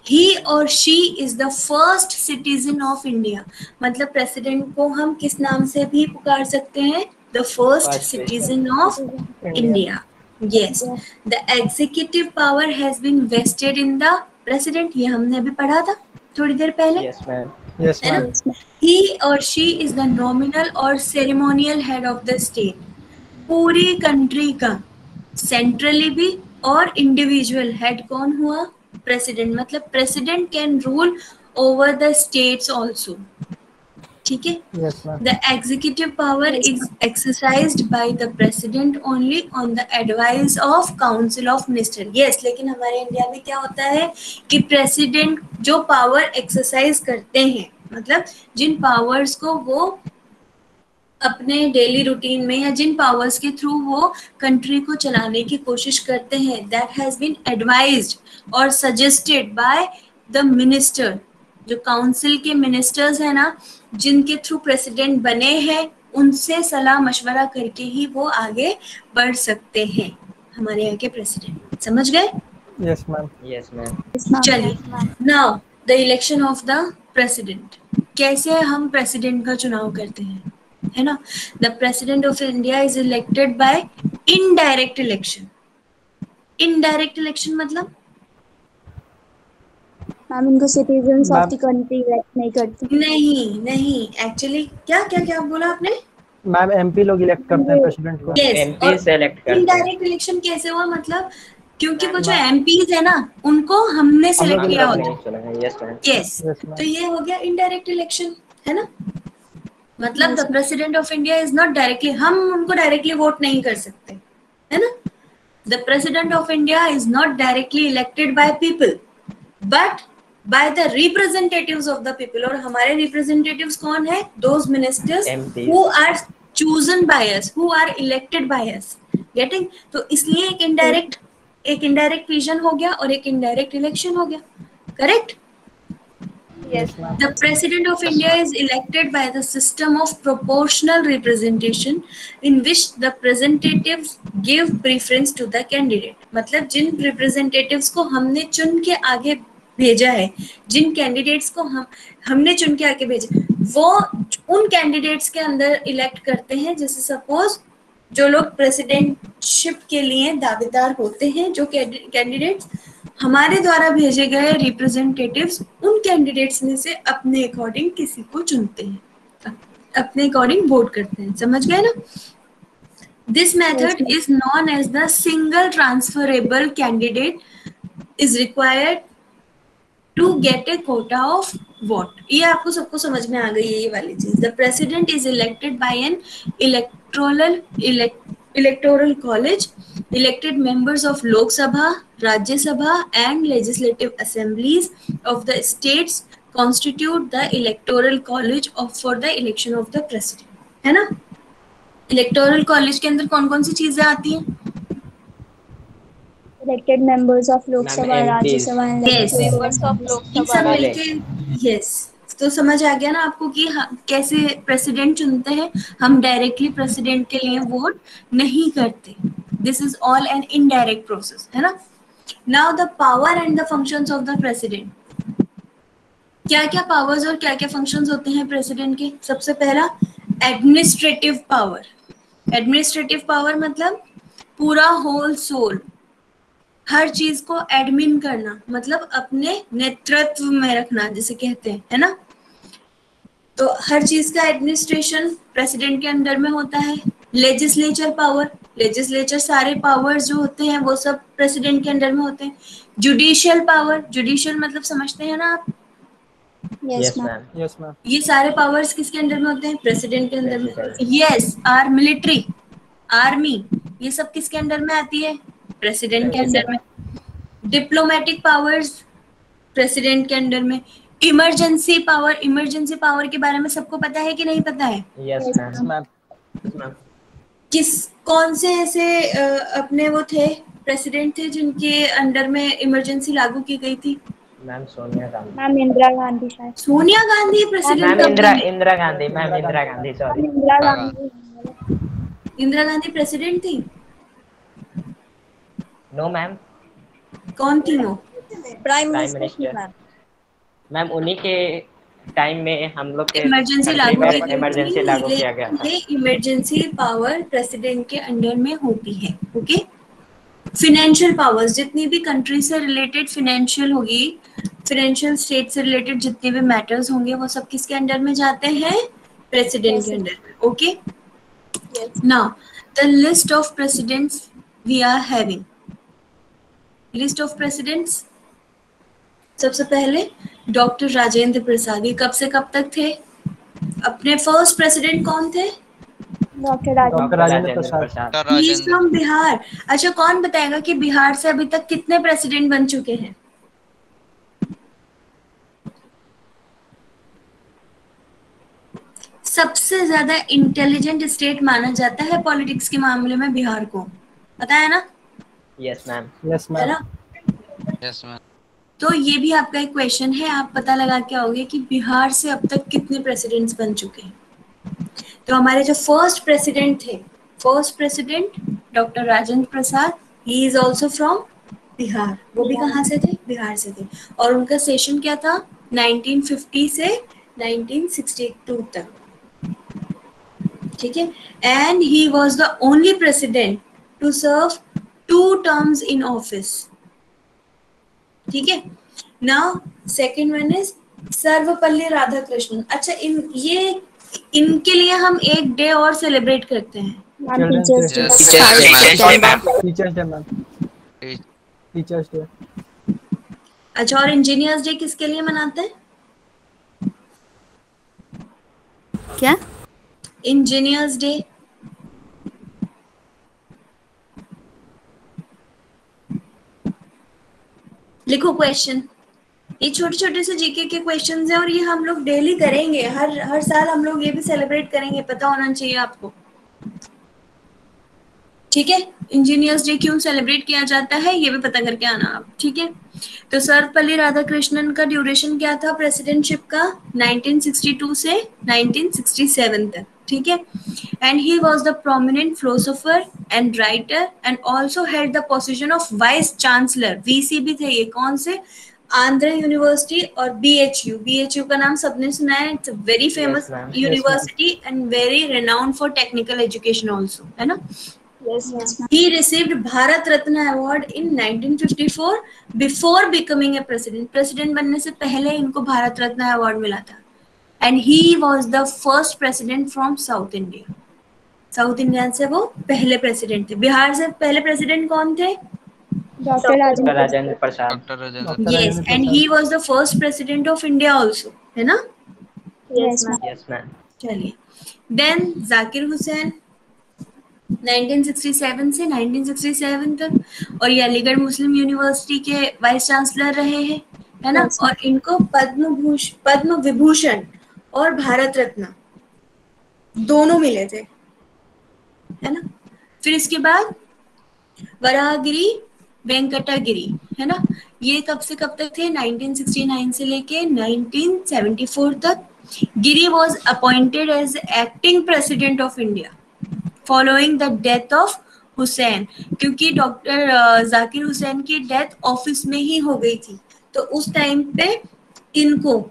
He or she is the first citizen of India. मतलब प्रेसिडेंट को हम किस नाम से भी पुकार सकते हैं? The first citizen of India. Yes. The executive power has been vested in the president. ये हमने अभी पढ़ा था थोड़ी देर पहले। Yes, ma'am. Yes, है ma'am. ना? He or she is the nominal or ceremonial head of the state. पूरी कंट्री का सेंट्रली भी और इंडिविजुअल हेड कौन हुआ? प्रेसिडेंट। मतलब president can rule over the states also. ठीक है, Yes, ma'am. the executive power is exercised by the president only on the advice of council of minister. Yes, लेकिन हमारे इंडिया में क्या होता है कि प्रेसिडेंट जो पावर एक्सरसाइज करते हैं, मतलब जिन पावर्स को वो अपने डेली रूटीन में या जिन पावर्स के थ्रू वो कंट्री को चलाने की कोशिश करते हैं, दैट हैज बीन एडवाइज्ड और सजेस्टेड बाय द मिनिस्टर। जो काउंसिल के मिनिस्टर्स हैं ना, जिनके थ्रू प्रेसिडेंट बने हैं, उनसे सलाह मशवरा करके ही वो आगे बढ़ सकते हैं, हमारे यहाँ के प्रेसिडेंट। समझ गए? Yes, ma'am. Yes, ma'am. चलिए, now the election of the president. कैसे हम प्रेसिडेंट का चुनाव करते हैं, है ना? The president of India is elected bye indirect election. Indirect election मतलब मैम उनको citizens of ma'am the country elect नहीं करते। नहीं, एक्चुअली क्या बोला आपने? मैम एमपी लोग इलेक्ट करते हैं प्रेसिडेंट को। यस, MP सेलेक्ट करते हैं। इनडायरेक्ट इलेक्शन कैसे हुआ? मतलब क्योंकि वो जो एमपीज है ना, उनको हमने सिलेक्ट किया होता है। चुना है। Yes ma'am. Yes, Yes, ma'am. तो ये हो गया इनडायरेक्ट इलेक्शन, है ना? मतलब the president of India is not directly, हम उनको डायरेक्टली वोट नहीं कर सकते, है ना? The president of India is not directly elected by people but by the representatives of the people. और हमारे रिप्रेजेंटेटिव्स कौन है? Those ministers MPs. Who are chosen by us, who are elected by us. Getting? तो इसलिए एक indirect vision हो गया और एक इनडायरेक्ट इलेक्शन हो गया। Correct? Yes, ma'am. The President of India is elected by the system of proportional representation in which the representatives give preference to the candidate. मतलब जिन representatives को हमने चुन के आगे भेजा है, जिन candidates को हमने चुन के आगे भेजा, वो उन candidates के अंदर elect करते हैं। जैसे suppose जो लोग प्रेसिडेंटशिप के लिए दावेदार होते हैं, जो कैंडिडेट्स हमारे द्वारा भेजे गए रिप्रेजेंटेटिव्स, उन कैंडिडेट्स में से अपने अकॉर्डिंग किसी को चुनते हैं, अपने अकॉर्डिंग वोट करते हैं। समझ गए ना? This method is known as the single transferable candidate is required to get a quota of vote. ये आपको सबको समझ में आ गई है ये वाली चीज। The president is elected by an electoral college, elected members of Lok Sabha, Rajya Sabha and legislative assemblies of the states constitute the electoral college for the election of the president, है ना? electoral college के अंदर कौन कौन सी चीजें आती हैं? Elected members of लोक Ma'am, सभा, राज्य MPs. सभा and Yes. Members of Lok इन सब Sabha. मिलके, यस, तो समझ आ गया ना आपको कि कैसे प्रेसिडेंट चुनते हैं। हम डायरेक्टली प्रेसिडेंट के लिए वोट नहीं करते। This is all an indirect process, है ना? Now the power and the functions of the president. क्या क्या पावर्स और क्या क्या फंक्शंस होते हैं प्रेसिडेंट के? सबसे पहला एडमिनिस्ट्रेटिव पावर। एडमिनिस्ट्रेटिव पावर मतलब पूरा होल सोल, हर चीज को एडमिन करना, मतलब अपने नेतृत्व में रखना जिसे कहते हैं, है ना? तो हर चीज का एडमिनिस्ट्रेशन प्रेसिडेंट के अंडर में होता है। लेजिस्लेचर पावर, लेजिस्लेचर सारे पावर्स जो होते हैं वो सब प्रेसिडेंट के अंडर में होते हैं। जुडिशियल पावर, जुडिशियल मतलब समझते हैं ना आप? Yes, ma'am. Yes, ma'am. ये सारे पावर्स किसके अंडर में होते हैं? प्रेसिडेंट के अंडर में। President. Yes, are military, army, ये सब किसके अंडर में आती है? प्रेसिडेंट के अंडर में। डिप्लोमेटिक पावर्स प्रेसिडेंट के अंडर में। इमरजेंसी पावर के बारे में सबको पता है कि नहीं पता है? Yes, Yes, ma'am. ma'am. Yes, ma'am. कौन से ऐसे अपने वो थे, प्रेसिडेंट थे जिनके अंडर में इमरजेंसी लागू की गई थी? Ma'am, सोनिया गांधी। मैम इंदिरा गांधी शायद। Sonia Gandhi president. Ma'am, Indira Gandhi. Ma'am, Indira Gandhi, sorry. Indira Gandhi. Indira Gandhi president थी? No, ma'am. कौन थी वो? Prime Prime Minister. Minister. Ma'am. Ma'am उन्हीं के टाइम में हम लोग के इमरजेंसी लागू की गई इमरजेंसी थी, लागू किया गया था। ये इमरजेंसी पावर प्रेसिडेंट के अंडर में होती है। ओके? फिनेंशियल पावर्स, जितनी भी कंट्री से रिलेटेड फाइनेंशियल होगी, फाइनेंशियल स्टेट से रिलेटेड जितने भी मैटर्स होंगे वो सब किसके अंडर में जाते हैं? प्रेसिडेंट के अंडर में। Okay? Now the list of presidents we are having. List of presidents, सबसे पहले डॉक्टर राजेंद्र प्रसाद। ये कब से कब तक थे? अपने फर्स्ट प्रेसिडेंट कौन थे? Doctor Rajendra Prasad. He is from Bihar. अच्छा, कौन बताएगा कि बिहार से अभी तक कितने प्रेसिडेंट बन चुके हैं? सबसे ज्यादा इंटेलिजेंट स्टेट माना जाता है पॉलिटिक्स के मामले में बिहार को, पता है ना? Yes ma'am. Yes, है ma'am. ना? Yes ma'am. तो ये भी आपका एक क्वेश्चन है, आप पता लगा के आओगे कि बिहार से अब तक कितने प्रेसिडेंट्स बन चुके हैं। तो हमारे जो फर्स्ट प्रेसिडेंट थे, first president doctor Rajendra Prasad, he is also from Bihar. वो भी कहाँ से थे? बिहार से थे। और उनका सेशन क्या था? 1950 से 1962 तक, ठीक है। And he was the only president to serve 2 terms in office, ठीक है। Now second one is Sarvepalli Radhakrishnan. अच्छा, इनके लिए हम एक डे और सेलिब्रेट करते हैं। Ma'am, Children's teachers Day. day. Teachers Day, ma'am. Teachers Day. अच्छा, और इंजीनियर्स डे किसके लिए मनाते हैं? क्या? Engineers day. लिखो क्वेश्चन। ये छोटे छोटे से जीके के क्वेश्चंस हैं और ये हम लोग डेली करेंगे, हर साल हम लोग ये भी सेलिब्रेट करेंगे, पता होना चाहिए आपको, ठीक है। इंजीनियर्स डे क्यों सेलिब्रेट किया जाता है ये भी पता करके आना आप, ठीक है। तो सर्वपल्ली राधाकृष्णन का ड्यूरेशन क्या था प्रेसिडेंटशिप का? 1962 से 1967 तक, ठीक है। And he was the prominent philosopher and writer and also head the position of vice chancellor. VC भी थे ये, कौन से? आंध्र यूनिवर्सिटी और बीएचयू। बीएचयू का नाम सबने सुना है, it's a very famous university and very renowned for technical education also, है ना? Yes, ma'am. He received Bharat Ratna Award in 1954 before becoming a president. President बनने से पहले इनको भारत रत्न अवार्ड मिला था। And he was the first president from South India. South India से वो पहले प्रेसिडेंट थे। बिहार से पहले प्रेसिडेंट कौन थे? Dr. Rajendra Rajendra Prasad. Doctor Rajendra. Yes, and he was the first president of India also, है ना? Yes, ma'am. Yes ma'am. चलिए, देन जाकिर हुसैन 1967 से 1967 तक, और ये अलीगढ़ मुस्लिम यूनिवर्सिटी के वाइस चांसलर रहे हैं, है ना? और इनको पद्म विभूषण और भारत रत्न दोनों मिले थे, है ना? फिर इसके बाद वराहगिरी वेंकटगिरी, है ना? ये कब से कब तक थे? 1969 से लेके 1974 तक। गिरी was appointed as acting president of India following the death of Hussain, क्योंकि डॉक्टर जाकिर हुसैन की डेथ ऑफिस में ही हो गई थी, तो उस टाइम पे इनको,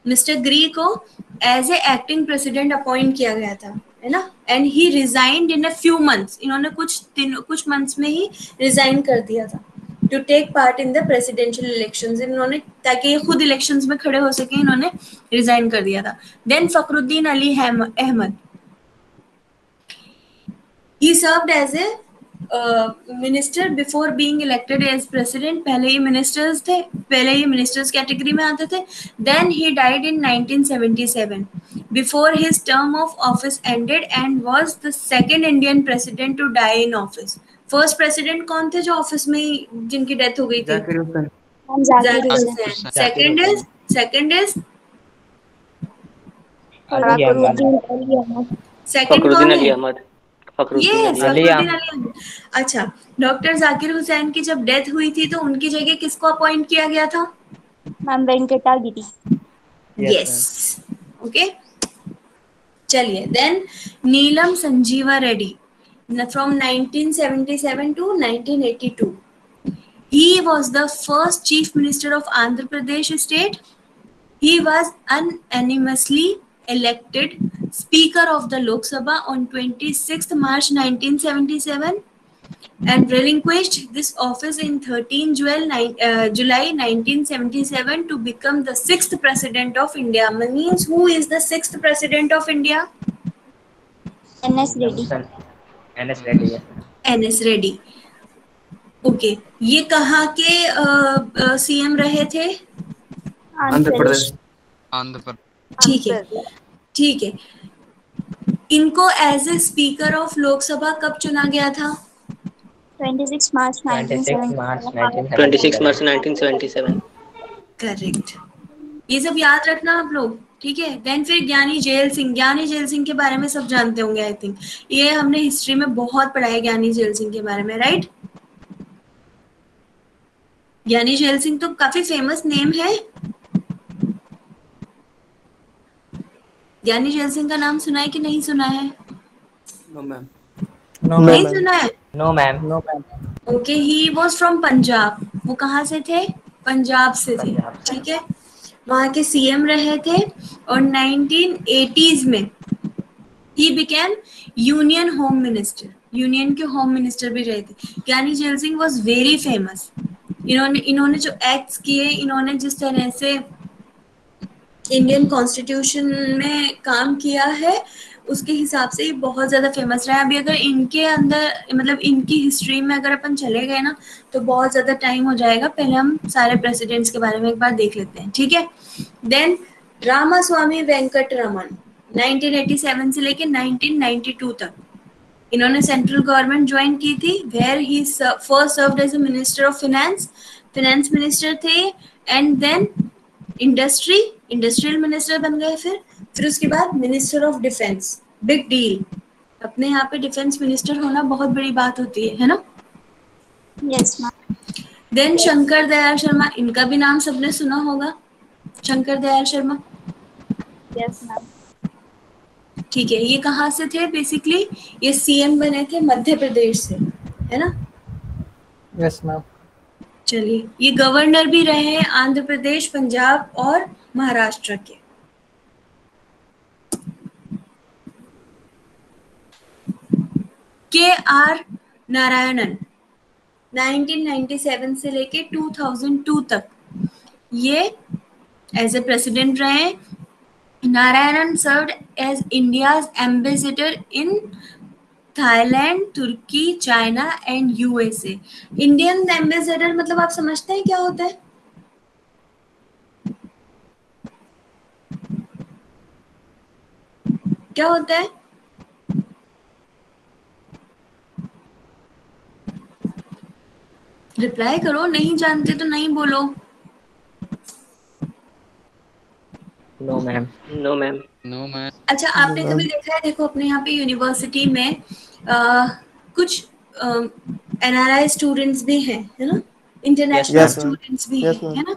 मिस्टर गिरी को as a acting president appoint किया गया था, है ना? And he resigned in a few months. इन्होंने कुछ मंथ्स में ही रिजाइन कर दिया था to take part in the presidential elections. इन्होंने, ताकि ये खुद इलेक्शंस में खड़े हो सके, इन्होंने रिजाइन कर दिया था। Then Fakhruddin Ali Ahmed, he served as a minister before being elected as president. पहले ये ministers थे, पहले ये ministers कैटेगरी में आते थे। Then he died in 1977 before his term of office ended and was the second Indian president to die in office. First president कौन थे जो ऑफिस में जिनकी डेथ हो गई थी? Ma'am, Zakir Hussain. Second is Fखरुद्दीन Ali Ahmad. second कौन है? अहमद। Yes, फखरुद्दीन अली अहमद। अच्छा, डॉक्टर जाकिर हुसैन की जब डेथ हुई थी तो उनकी जगह किसको अपॉइंट किया गया था? Ma'am, Venkatagiri. Yes. Okay. चलिए, then Neelam Sanjiva Reddy from 1977 to 1982. He was the first chief minister of Andhra Pradesh state. He was unanimously elected Speaker of the Lok Sabha on 26th March 1977 and relinquished this office in 13 July 1977 to become the 6th President of India. Means who is the 6th President of India? N.S. Reddy. NS Reddy है। NS Reddy. Okay, ये कहाँ के CM रहे थे? आंध्र प्रदेश. आंध्र प्रदेश। ठीक है, ठीक है। इनको as a speaker of Lok Sabha कब चुना गया था? 26 March 1977. 26 मार्च 1977। करेक्ट। ये सब याद रखना आप लोग। ठीक है। देन फिर ज्ञानी जेल सिंह, ज्ञानी जेल सिंह के बारे में सब जानते होंगे आई थिंक, ये हमने हिस्ट्री में बहुत पढ़ा है ज्ञानी जेल सिंह के बारे में, राइट। ज्ञानी जेल सिंह तो काफी फेमस नेम है। ज्ञानी जेल सिंह का नाम सुना है कि नहीं सुना है? No ma'am. नहीं सुना है? No ma'am. Okay, he was from Punjab. वो कहाँ से थे? पंजाब से थे, ठीक है। वहाँ के सीएम रहे थे और 1980s में he became union home minister, union के होम मिनिस्टर भी रहे थे। Giani Zail Singh was very famous. इन्होंने जो एक्ट्स किए, इन्होंने जिस तरह से इंडियन कॉन्स्टिट्यूशन में काम किया है, उसके हिसाब से ये बहुत ज्यादा फेमस रहा है। अभी अगर इनके अंदर मतलब इनकी हिस्ट्री में अगर अपन चले गए ना तो बहुत ज्यादा टाइम हो जाएगा। पहले हम सारे प्रेसिडेंट्स के बारे में एक बार देख लेते हैं, ठीक है। देन रामास्वामी वेंकटरमन 1987 से लेके 1992 तक इन्होंने सेंट्रल गवर्नमेंट ज्वाइन की थी, where he first served as a minister of finance, finance minister थे। एंड देन इंडस्ट्रियल मिनिस्टर बन गए। फिर उसके बाद minister of defence, big deal. अपने यहाँ पे डिफेंस मिनिस्टर होना बहुत बड़ी बात होती है ना। Yes, ma'am. Then Shankar Dayal Sharma, इनका भी नाम सबने सुना होगा, शंकर दयाल शर्मा। Yes, ma'am. ठीक है, ये कहाँ से थे? बेसिकली ये सीएम बने थे मध्य प्रदेश से, है ना। Yes ma'am. चलिए, ये गवर्नर भी रहे हैं आंध्र प्रदेश, पंजाब और महाराष्ट्र के। के.आर. नारायणन 1997 से लेके 2002 तक ये एज ए प्रेसिडेंट रहे। Narayanan served as India's ambassador in Thailand, Turkey, China and USA. Indian ambassador मतलब आप समझते हैं क्या होता है? क्या होता है? रिप्लाई करो, नहीं जानते तो नहीं बोलो। No ma'am. No ma'am. अच्छा, आपने कभी देखा है, देखो अपने यहाँ पे यूनिवर्सिटी में कुछ एनआरआई स्टूडेंट्स भी हैं, है ना, इंटरनेशनल Yes, ma'am. स्टूडेंट्स भी Yes, हैं, ma'am. है ना।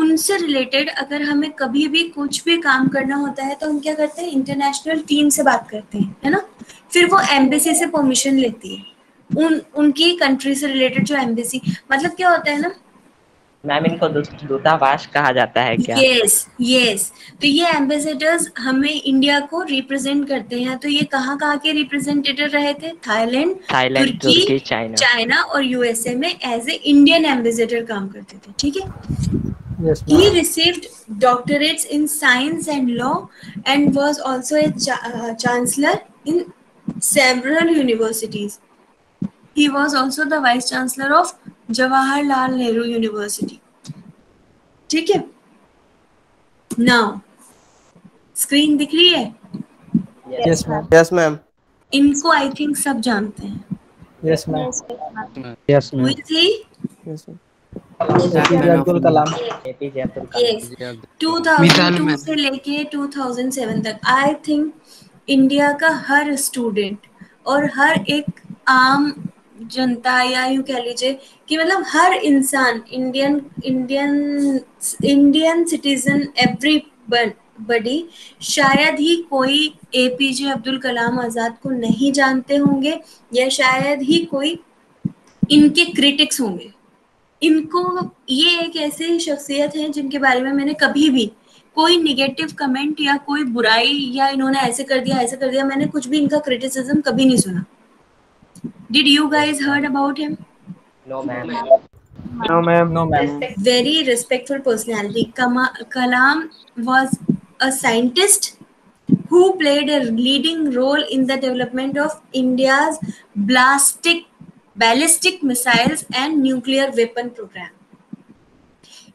उनसे रिलेटेड अगर हमें कभी भी कुछ भी काम करना होता है तो हम क्या करते हैं? इंटरनेशनल टीम से बात करते हैं, है ना। फिर वो एम्बेसी से परमिशन लेती है, उनकी कंट्री से रिलेटेड जो एम्बेसी, मतलब क्या होता है ना मैम, इनको दूतावास कहा जाता है क्या? यस। तो ये एम्बेसडर्स हमें इंडिया को रिप्रेजेंट करते हैं। तो ये कहाँ कहाँ के रिप्रेजेंटेटिव रहे थे? थाईलैंड, तुर्की, चाइना और यूएसए में एज ए इंडियन एम्बेसडर काम करते थे, ठीक है। He received doctorates in science and law and was also a chancellor in several universities. He was also the vice chancellor of Jawaharlal Nehru University. ठीक है। Now screen दिख रही है? Yes ma'am. Yes, ma'am. इनको I think सब जानते हैं। Yes ma'am. Yes, ma'am. Yes Who is he? Yes, ma'am. APJ Abdul Kalam. APJ Abdul Kalam. Yes. 2002 से लेके 2007 तक आई थिंक इंडिया का हर स्टूडेंट और हर एक आम जनता, या यूं कह लीजिए कि मतलब हर इंसान, इंडियन सिटीजन, एवरीबॉडी, शायद ही कोई एपीजे अब्दुल कलाम आजाद को नहीं जानते होंगे, या शायद ही कोई इनके क्रिटिक्स होंगे। इनको, ये एक ऐसी शख्सियत है जिनके बारे में मैंने कभी भी कोई निगेटिव कमेंट या कोई बुराई या इन्होंने ऐसे कर दिया, मैंने कुछ भी इनका क्रिटिसिज्म कभी नहीं सुना। Did you guys heard about him? No ma'am. No ma'am. No ma'am. Very respectful personality. Kalam was a scientist who played a leading role in the development of India's ballistic missiles and nuclear weapon program.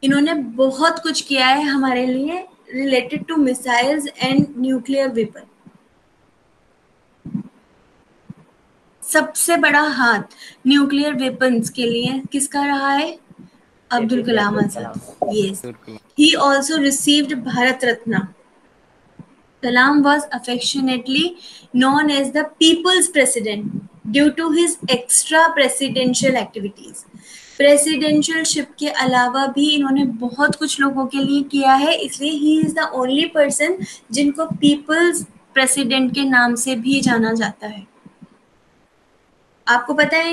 इन्होंने बहुत कुछ किया है हमारे लिए related to missiles and nuclear weapon. सबसे बड़ा हाथ न्यूक्लियर वेपन्स के लिए किसका रहा है? Abdul Kalam Azad. Yes. He also received Bharat Ratna. Kalam was affectionately known as the People's President due to his extra presidential activities. प्रेसिडेंशियलशिप के अलावा भी इन्होंने बहुत कुछ लोगों के लिए किया है, इसलिए ही इज द ओनली पर्सन जिनको पीपल्स प्रेसिडेंट के नाम से भी जाना जाता है. आपको पता है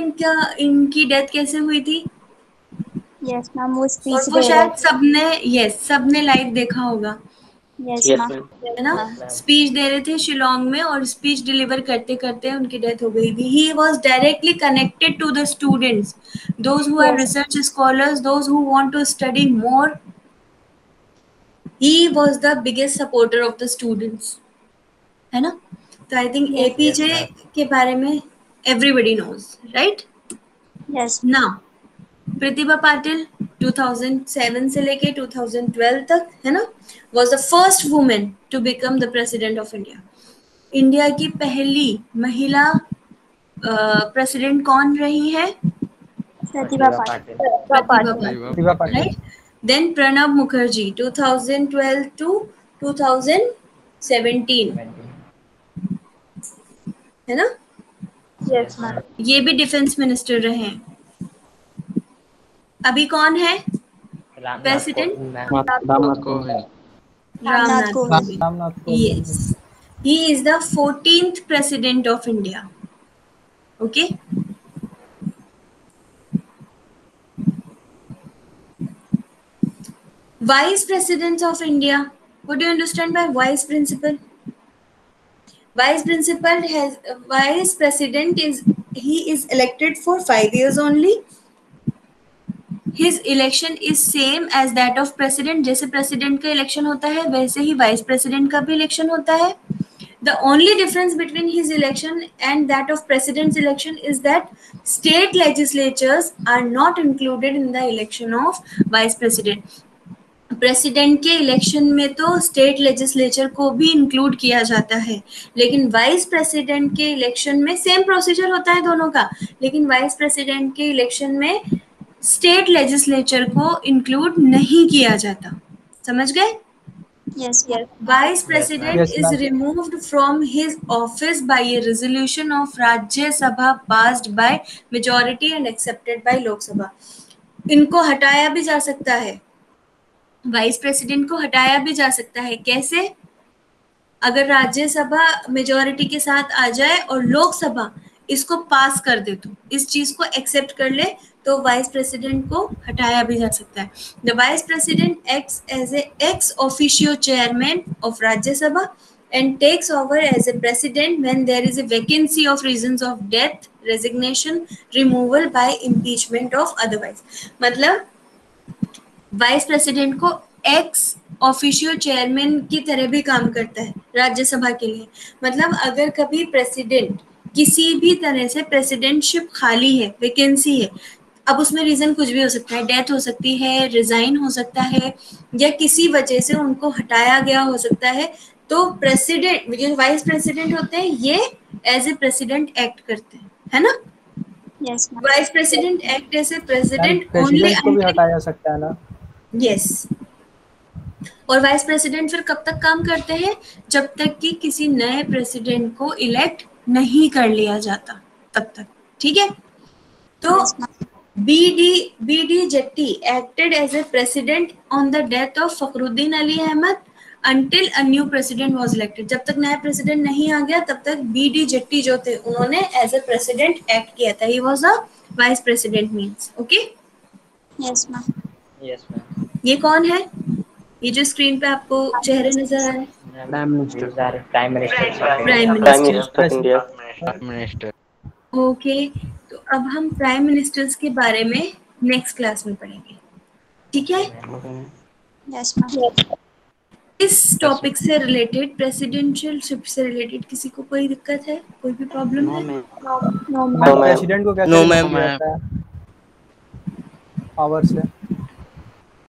इनकी डेथ कैसे हुई थी? यस मैम, वो स्पीच वो शायद सबने लाइव देखा होगा. Yes Yes, ma'am. ma'am. है ना? स्पीच दे रहे थे शिलोंग में और स्पीच डिलीवर करते करते उनकी डेथ हो गई थी. He was directly connected to the students, those who are research scholars, those who want to study more. He was the biggest supporter of the students, है ना? तो आई थिंक एपीजे के बारे में everybody knows, right? Yes. Now Pratibha Patil 2007 से लेके 2012 तक, है ना, was the first woman to become the president of India. India की पहली महिला प्रेसिडेंट कौन रही है? Pratibha Patil. Pratibha Patil, right? Then Pranab Mukherjee 2012 to 2017, है ना? Yes ma'am. ये भी डिफेंस मिनिस्टर रहे हैं. अभी कौन है president? Ramnath Kovind. Ramnath Kovind. Yes, he is the 14th president of India. Okay. Vice presidents of India. What do you understand by vice principal? Vice president is elected for 5 years only. His election is same as that of president. जैसे president का election होता है वैसे ही vice president का भी election होता है. The only difference between his election and that of president's election is that state legislatures are not included in the election of vice president. President के इलेक्शन में तो स्टेट लेजिस्लेचर को भी include किया जाता है, लेकिन वाइस प्रेसिडेंट के इलेक्शन में सेम प्रोसीजर होता है दोनों का, लेकिन वाइस प्रेसिडेंट के इलेक्शन में स्टेट लेजिस्लेचर को इंक्लूड नहीं किया जाता. समझ गए? Yes, yes. Vice President is removed from his office by a resolution of Rajya Sabha passed by majority and accepted by Lok Sabha. इनको हटाया भी जा सकता है, वाइस प्रेसिडेंट को हटाया भी जा सकता है. कैसे? अगर राज्यसभा मेजॉरिटी के साथ आ जाए और लोकसभा इसको पास कर दे, तो इस चीज को एक्सेप्ट कर ले, तो वाइस प्रेसिडेंट को हटाया भी जा सकता है. The vice president acts as a ex officio chairman of Rajya Sabha and takes over as a president when there is a vacancy of reasons of death, resignation, removal by impeachment of otherwise. मतलब vice president को x officio chairman की तरह भी काम करता है राज्यसभा के लिए. मतलब अगर कभी प्रेसिडेंट किसी भी तरह से प्रेसिडेंटशिप खाली है, वैकेंसी है, अब उसमें रीजन कुछ भी हो सकता है, डेथ हो सकती है, रिजाइन हो सकता है, या किसी वजह से उनको हटाया गया हो सकता है, तो प्रेसिडेंट जो वाइस प्रेसिडेंट होते हैं ये एज ए प्रेसिडेंट एक्ट करते हैं, है ना? Yes, ma'am. Vice president act as a president only को भी हटाया जा सकता है ना? यस. और वाइस प्रेसिडेंट फिर कब तक काम करते हैं? जब तक कि किसी नए प्रेसिडेंट को इलेक्ट नहीं कर लिया जाता, तब तक. ठीक है? तो B D. Jatti acted as a president on the death of Fakhruddin Ali Ahmed until a new president was elected. जब तक नया प्रेसिडेंट नहीं आ गया तब तक बी.डी. जेट्टी जो थे उन्होंने एज ए प्रेसिडेंट एक्ट किया था. He was a vice president means. Okay? Yes, ma'am. Yes, ma'am. ये कौन है? ये जो स्क्रीन पे आपको चेहरे नजर आ रहे हैं? Prime minister. These are prime ministers. Prime Prime minister. Minister of India. Prime minister. Okay, तो अब हम प्राइम मिनिस्टर्स के बारे में नेक्स्ट क्लास में पढ़ेंगे. ठीक है? Yes, ma'am. इस टॉपिक से रिलेटेड, प्रेसिडेंशियलशिप से रिलेटेड किसी को कोई दिक्कत है, कोई भी प्रॉब्लम है? No, प्रेसिडेंट को कैसे No, ma'am. पावर से